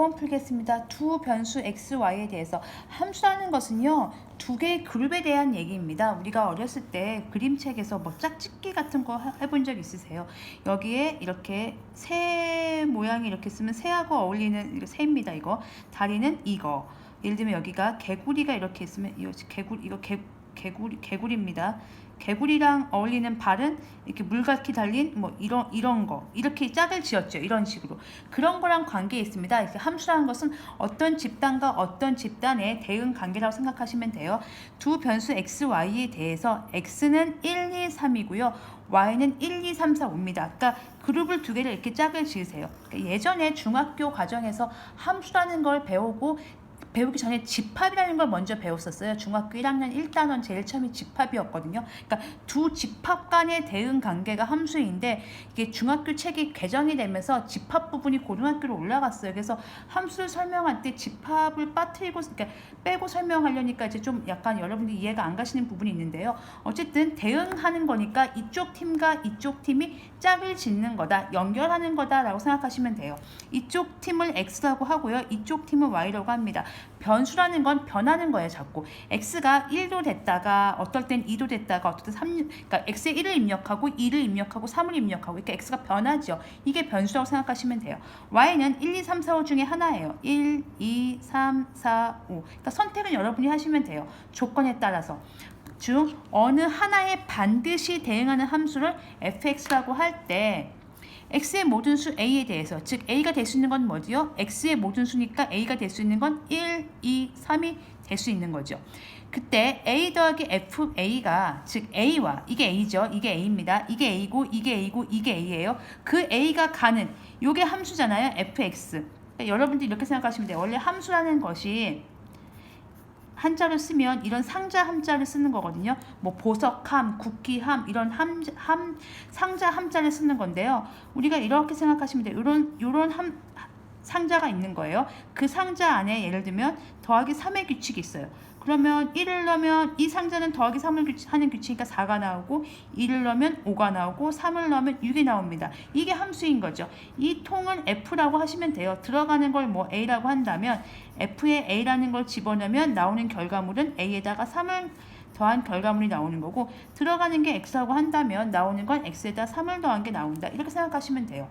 6번 풀겠습니다. 두 변수 x, y에 대해서 함수라는 것은요. 두 개의 그룹에 대한 얘기입니다. 우리가 어렸을 때 그림책에서 뭐 짝짓기 같은 거 해본 적 있으세요? 여기에 이렇게 새 모양이 이렇게 쓰면 새하고 어울리는 이거 새입니다. 이거 다리는 이거. 예를 들면 여기가 개구리가 이렇게 있으면 이거 개구리입니다. 개구리랑 어울리는 발은 이렇게 물갈퀴 달린 뭐 이런 거 이렇게 짝을 지었죠. 이런 식으로 그런 거랑 관계 있습니다. 이렇게 함수라는 것은 어떤 집단과 어떤 집단의 대응 관계라고 생각하시면 돼요. 두 변수 x, y에 대해서 x는 1, 2, 3이고요. y는 1, 2, 3, 4, 5입니다. 그러니까 그룹을 두 개를 이렇게 짝을 지으세요. 그러니까 예전에 중학교 과정에서 함수라는 걸 배우기 전에 집합이라는 걸 먼저 배웠었어요. 중학교 1학년 1단원 제일 처음이 집합이었거든요. 그러니까 두 집합 간의 대응 관계가 함수인데 이게 중학교 책이 개정이 되면서 집합 부분이 고등학교로 올라갔어요. 그래서 함수를 설명할 때 집합을 빠뜨리고 그러니까 빼고 설명하려니까 이제 좀 약간 여러분들이 이해가 안 가시는 부분이 있는데요. 어쨌든 대응하는 거니까 이쪽 팀과 이쪽 팀이 짝을 짓는 거다, 연결하는 거다라고 생각하시면 돼요. 이쪽 팀을 x라고 하고요. 이쪽 팀을 y라고 합니다. 변수라는 건 변하는 거예요. 자꾸 x가 1도 됐다가 어떨 땐 2도 됐다가 어떨 땐 3, 그러니까 x에 1을 입력하고 2를 입력하고 3을 입력하고 이렇게 x가 변하죠. 이게 변수라고 생각하시면 돼요. y는 1, 2, 3, 4, 5 중에 하나예요. 1, 2, 3, 4, 5. 그러니까 선택은 여러분이 하시면 돼요. 조건에 따라서. 중 어느 하나에 반드시 대응하는 함수를 fx라고 할 때 x의 모든 수 a에 대해서, 즉 a가 될 수 있는 건 뭐지요? x의 모든 수니까 a가 될 수 있는 건 1, 2, 3이 될 수 있는 거죠. 그때 a 더하기 fa가, 즉 a와, 이게 a죠. 이게 a입니다. 이게 a고 이게 a고 이게 a예요. 그 a가 가는 요게 함수잖아요. fx. 그러니까 여러분들이 이렇게 생각하시면 돼요. 원래 함수라는 것이 한자를 쓰면 이런 상자 함자를 쓰는 거거든요. 뭐 보석함, 쿠키함 이런 상자 함자를 쓰는 건데요. 우리가 이렇게 생각하시면 돼요. 요런 상자가 있는 거예요. 그 상자 안에 예를 들면 더하기 3의 규칙이 있어요. 그러면 1을 넣으면 이 상자는 더하기 3을 하는 규칙이니까 4가 나오고 2를 넣으면 5가 나오고 3을 넣으면 6이 나옵니다. 이게 함수인 거죠. 이 통은 F라고 하시면 돼요. 들어가는 걸 뭐 A라고 한다면 F에 A라는 걸 집어넣으면 나오는 결과물은 A에다가 3을 더한 결과물이 나오는 거고 들어가는 게 X라고 한다면 나오는 건 X에다 3을 더한 게 나온다. 이렇게 생각하시면 돼요.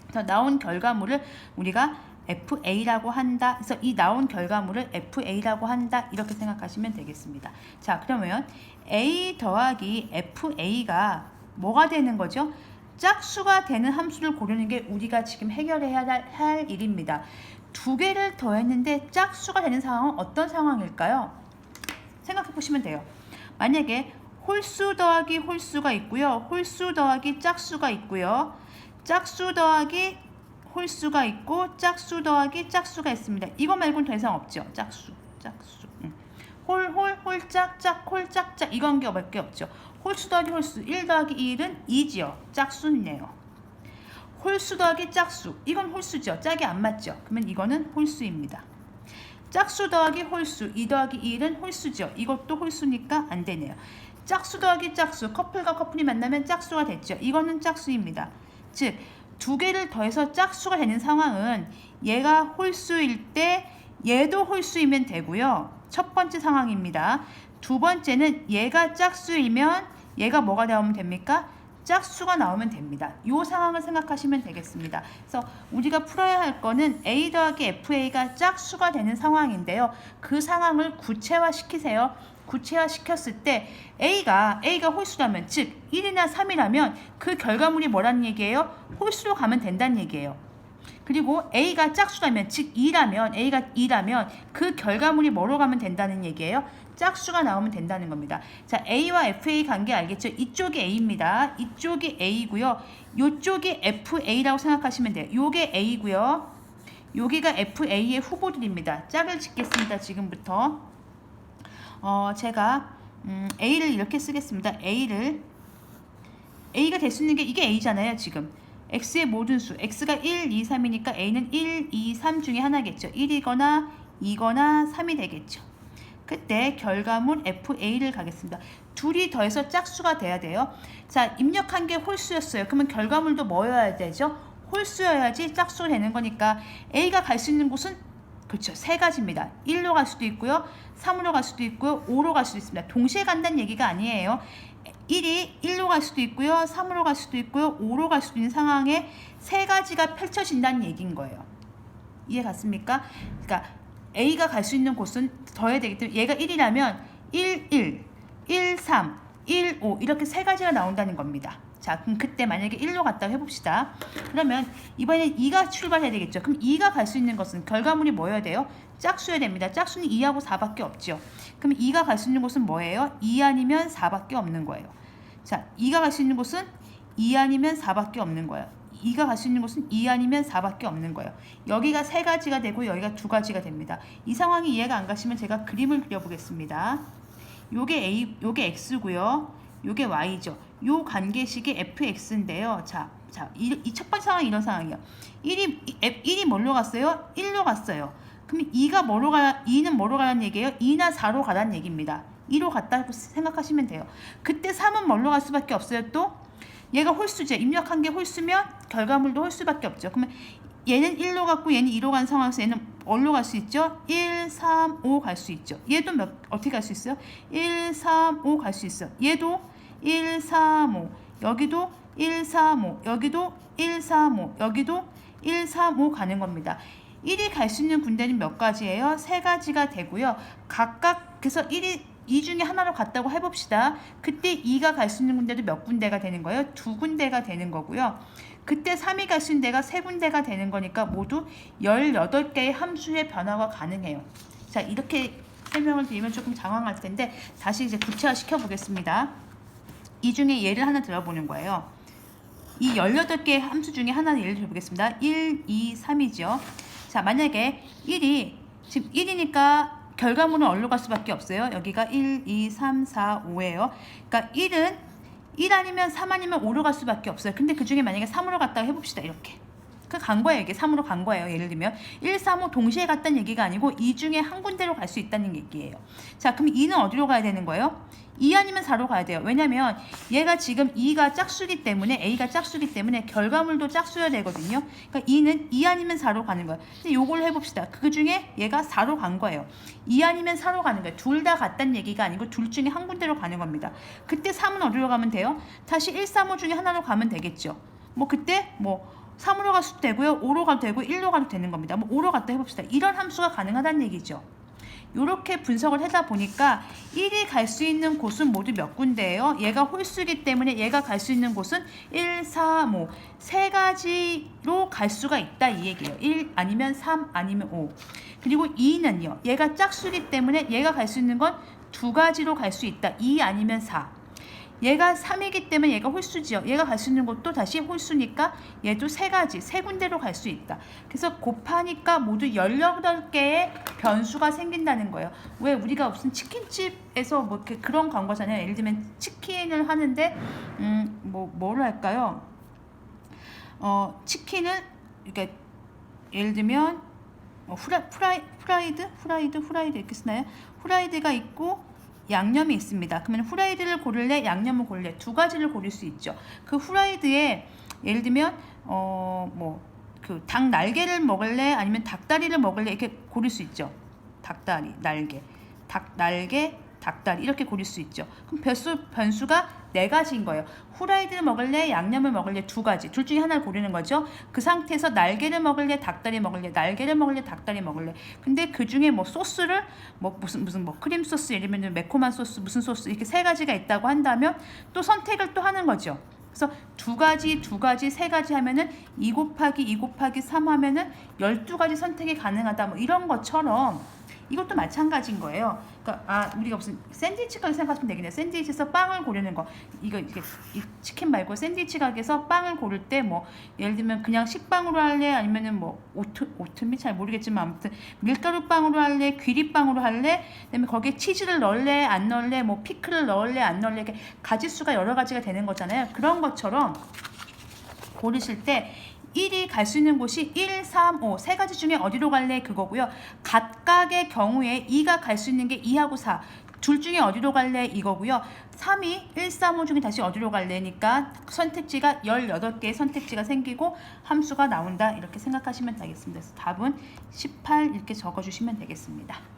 그래서 나온 결과물을 우리가 FA라고 한다. 그래서 이 나온 결과물을 FA라고 한다. 이렇게 생각하시면 되겠습니다. 자, 그러면 A 더하기 FA가 뭐가 되는 거죠? 짝수가 되는 함수를 고르는 게 우리가 지금 해결해야 할 일입니다. 두 개를 더했는데 짝수가 되는 상황은 어떤 상황일까요? 생각해 보시면 돼요. 만약에 홀수 더하기 홀수가 있고요. 홀수 더하기 짝수가 있고요. 짝수 더하기 홀수가 있고 짝수 더하기 짝수가 있습니다. 이거 말고는 더 이상 없죠. 짝수. 홀짝, 짝, 홀짝, 짝 이건 게 몇 개 없죠. 홀수 더하기 홀수 1 더하기 1은 2지요. 짝수네요. 홀수 더하기 짝수 이건 홀수죠. 짝이 안 맞죠. 그러면 이거는 홀수입니다. 짝수 더하기 홀수 2 더하기 1은 홀수죠. 이것도 홀수니까 안 되네요. 짝수 더하기 짝수 커플과 커플이 만나면 짝수가 됐죠. 이거는 짝수입니다. 즉 두 개를 더해서 짝수가 되는 상황은 얘가 홀수일 때 얘도 홀수이면 되고요. 첫 번째 상황입니다. 두 번째는 얘가 짝수이면 얘가 뭐가 나오면 됩니까? 짝수가 나오면 됩니다. 이 상황을 생각하시면 되겠습니다. 그래서 우리가 풀어야 할 거는 A 더하기 FA가 짝수가 되는 상황인데요. 그 상황을 구체화시키세요. 구체화시켰을 때 A가 홀수라면, 즉 1이나 3이라면 그 결과물이 뭐라는 얘기예요? 홀수로 가면 된다는 얘기예요. 그리고 A가 짝수라면, 즉 2라면, A가 2라면 그 결과물이 뭐로 가면 된다는 얘기예요? 짝수가 나오면 된다는 겁니다. 자, A와 FA 관계 알겠죠? 이쪽이 A입니다. 이쪽이 A고요. 이쪽이 FA라고 생각하시면 돼요. 요게 A고요. 여기가 FA의 후보들입니다. 짝을 짓겠습니다. 지금부터. 제가 A를 이렇게 쓰겠습니다. A가 될 수 있는 게 이게 A잖아요. 지금 X의 모든 수 X가 1, 2, 3이니까 A는 1, 2, 3 중에 하나겠죠. 1이거나 2거나 3이 되겠죠. 그때 결과물 FA를 가겠습니다. 둘이 더해서 짝수가 돼야 돼요. 자, 입력한 게 홀수였어요. 그러면 결과물도 뭐여야 되죠? 홀수여야지 짝수가 되는 거니까 A가 갈 수 있는 곳은 그렇죠. 세 가지입니다. 1로 갈 수도 있고요. 3으로 갈 수도 있고요. 5로 갈 수도 있습니다. 동시에 간다는 얘기가 아니에요. 1이 1로 갈 수도 있고요. 3으로 갈 수도 있고요. 5로 갈 수도 있는 상황에 세 가지가 펼쳐진다는 얘기인 거예요. 이해 갔습니까? 그러니까 A가 갈 수 있는 곳은 더해야 되기 때문에 얘가 1이라면 1, 1, 3, 1, 5 이렇게 세 가지가 나온다는 겁니다. 자, 그럼 그때 만약에 1로 갔다고 해봅시다. 그러면 이번엔 2가 출발해야 되겠죠. 그럼 2가 갈 수 있는 것은 결과물이 뭐여야 돼요? 짝수여야 됩니다. 짝수는 2하고 4밖에 없죠. 그럼 2가 갈 수 있는 곳은 뭐예요? 2 아니면 4밖에 없는 거예요. 자, 2가 갈 수 있는 곳은 2 아니면 4밖에 없는 거예요. 2가 갈 수 있는 곳은 2 아니면 4밖에 없는 거예요. 여기가 세 가지가 되고 여기가 두 가지가 됩니다. 이 상황이 이해가 안 가시면 제가 그림을 그려보겠습니다. 요게 X고요. 요게 Y죠. 요 관계식이 fx인데요. 자, 이 첫 번째 상황이 이런 상황이에요. 1이 뭘로 갔어요? 1로 갔어요. 그럼 2는 뭐로 가라는 얘기예요? 2나 4로 가라는 얘기입니다. 2로 갔다고 생각하시면 돼요. 그때 3은 뭘로 갈 수밖에 없어요. 또 얘가 홀수죠. 입력한 게 홀수면 결과물도 홀수밖에 없죠. 그러면 얘는 1로 갔고 얘는 2로 간 상황에서 얘는 뭘로 갈 수 있죠? 1, 3, 5 갈 수 있죠. 얘도 어떻게 갈 수 있어요? 1, 3, 5 갈 수 있어요. 얘도 1, 3, 5 여기도 1, 3, 5 여기도 1, 3, 5 여기도 1, 3, 5 가는 겁니다. 1이 갈 수 있는 군데는 몇 가지예요? 세 가지가 되고요. 각각 그래서 2 중에 하나로 갔다고 해봅시다. 그때 2가 갈 수 있는 군데도 몇 군데가 되는 거예요? 두 군데가 되는 거고요. 그때 3이 갈 수 있는 데가 세 군데가 되는 거니까 모두 18개의 함수의 변화가 가능해요. 자, 이렇게 설명을 드리면 조금 장황할 텐데 다시 이제 구체화 시켜보겠습니다. 이 중에 예를 하나 들어보는 거예요. 이 18개의 함수 중에 하나는 예를 들어보겠습니다. 1, 2, 3이죠. 자, 만약에 1이 지금 1이니까 결과물은 어디로 갈 수밖에 없어요. 여기가 1, 2, 3, 4, 5예요. 그러니까 1은 1 아니면 3 아니면 5로 갈 수밖에 없어요. 근데 그 중에 만약에 3으로 갔다고 해봅시다. 이렇게. 간 거예요. 이게 3으로 간 거예요. 예를 들면 1, 3, 5 동시에 갔다는 얘기가 아니고 이 중에 한 군데로 갈 수 있다는 얘기예요. 자, 그럼 2는 어디로 가야 되는 거예요? 2 아니면 4로 가야 돼요. 왜냐면 얘가 지금 2가 짝수기 때문에 A가 짝수기 때문에 결과물도 짝수여야 되거든요. 그러니까 2는 2 아니면 4로 가는 거예요. 근데 요걸 해봅시다. 그 중에 얘가 4로 간 거예요. 2 아니면 4로 가는 거예요. 둘 다 같다는 얘기가 아니고 둘 중에 한 군데로 가는 겁니다. 그때 3은 어디로 가면 돼요? 다시 1, 3, 5 중에 하나로 가면 되겠죠. 뭐 그때 뭐 3으로 갈 수도 되고요. 5로 가도 되고 1로 가도 되는 겁니다. 뭐 5로 갔다 해봅시다. 이런 함수가 가능하다는 얘기죠. 이렇게 분석을 하다 보니까 1이 갈 수 있는 곳은 모두 몇 군데예요? 얘가 홀수이기 때문에 얘가 갈 수 있는 곳은 1, 3, 5 세 가지로 갈 수가 있다 이 얘기예요. 1 아니면 3 아니면 5. 그리고 2는요. 얘가 짝수이기 때문에 얘가 갈 수 있는 건 두 가지로 갈 수 있다. 2 아니면 4. 얘가 3이기 때문에 얘가 홀수지요. 얘가 갈 수 있는 곳도 다시 홀수니까 얘도 세 가지, 세 군데로 갈 수 있다. 그래서 곱하니까 모두 18개의 변수가 생긴다는 거예요. 왜 우리가 무슨 치킨집에서 뭐 이렇게 그런 광고잖아요. 예를 들면 치킨을 하는데 뭐를 할까요? 치킨을 이렇게 예를 들면 후라이드 이렇게 쓰나요? 후라이드가 있고 양념이 있습니다. 그러면 후라이드를 고를래, 양념을 고를래 두 가지를 고를 수 있죠. 그 후라이드에 예를 들면 그 닭 날개를 먹을래, 아니면 닭다리를 먹을래 이렇게 고를 수 있죠. 닭다리, 날개, 닭다리 이렇게 고를 수 있죠. 그럼 변수가 네 가지인 거예요. 후라이드를 먹을래, 양념을 먹을래 두 가지. 둘 중에 하나를 고르는 거죠. 그 상태에서 날개를 먹을래, 닭다리 먹을래, 날개를 먹을래, 닭다리 먹을래. 근데 그 중에 뭐 소스를 무슨 크림 소스, 예를 들면 매콤한 소스, 무슨 소스 이렇게 세 가지가 있다고 한다면 또 선택을 또 하는 거죠. 그래서 두 가지, 세 가지 하면은 2 곱하기 2 곱하기 3 하면은 12가지 선택이 가능하다. 뭐 이런 것처럼 이것도 마찬가지인 거예요. 그러니까 우리가 무슨 샌드위치 가게 생각하시면 되겠네요. 샌드위치에서 빵을 고르는 거. 이 치킨 말고 샌드위치 가게에서 빵을 고를 때 뭐 예를 들면 그냥 식빵으로 할래, 아니면은 뭐 오트밀 잘 모르겠지만 아무튼 밀가루 빵으로 할래, 귀리빵으로 할래, 그다음에 거기에 치즈를 넣을래, 안 넣을래, 뭐 피클을 넣을래, 안 넣을래 이렇게 가지수가 여러 가지가 되는 거잖아요. 그런 것처럼 고르실 때 1이 갈 수 있는 곳이 1, 3, 5 세 가지 중에 어디로 갈래 그거고요. 각각의 경우에 2가 갈 수 있는 게 2하고 4 둘 중에 어디로 갈래 이거고요. 3이 1, 3, 5 중에 다시 어디로 갈래니까 선택지가 18개의 선택지가 생기고 함수가 나온다 이렇게 생각하시면 되겠습니다. 그래서 답은 18 이렇게 적어주시면 되겠습니다.